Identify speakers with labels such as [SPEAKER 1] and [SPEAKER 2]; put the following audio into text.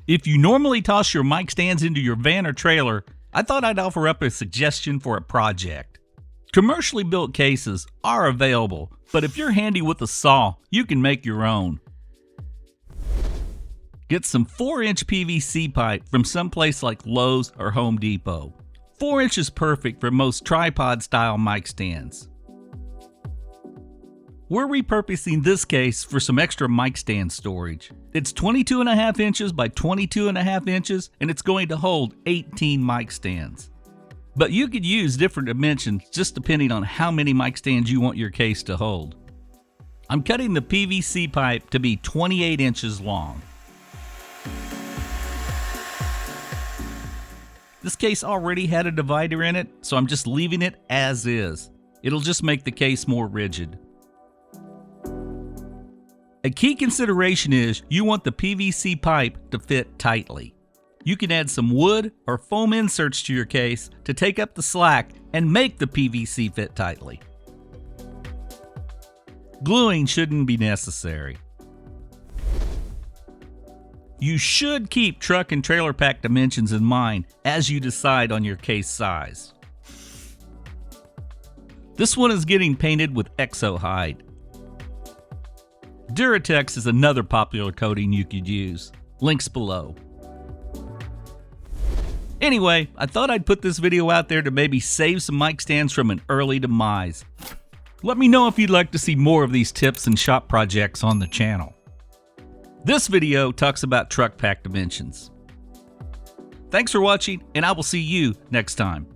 [SPEAKER 1] If you normally toss your mic stands into your van or trailer, I thought I'd offer up a suggestion for a project. Commercially built cases are available, but if you're handy with a saw, you can make your own. Get some 4-inch PVC pipe from someplace like Lowe's or Home Depot. 4 inches is perfect for most tripod-style mic stands. We're repurposing this case for some extra mic stand storage. It's 22.5 inches by 22.5 inches, and it's going to hold 18 mic stands. But you could use different dimensions just depending on how many mic stands you want your case to hold. I'm cutting the PVC pipe to be 28 inches long. This case already had a divider in it, so I'm just leaving it as is. It'll just make the case more rigid. A key consideration is you want the PVC pipe to fit tightly. You can add some wood or foam inserts to your case to take up the slack and make the PVC fit tightly. Gluing shouldn't be necessary. You should keep truck and trailer pack dimensions in mind as you decide on your case size. This one is getting painted with Exo Hide. Duratex is another popular coating you could use. Links below. Anyway, I thought I'd put this video out there to maybe save some mic stands from an early demise. Let me know if you'd like to see more of these tips and shop projects on the channel. This video talks about truck pack dimensions. Thanks for watching, and I will see you next time.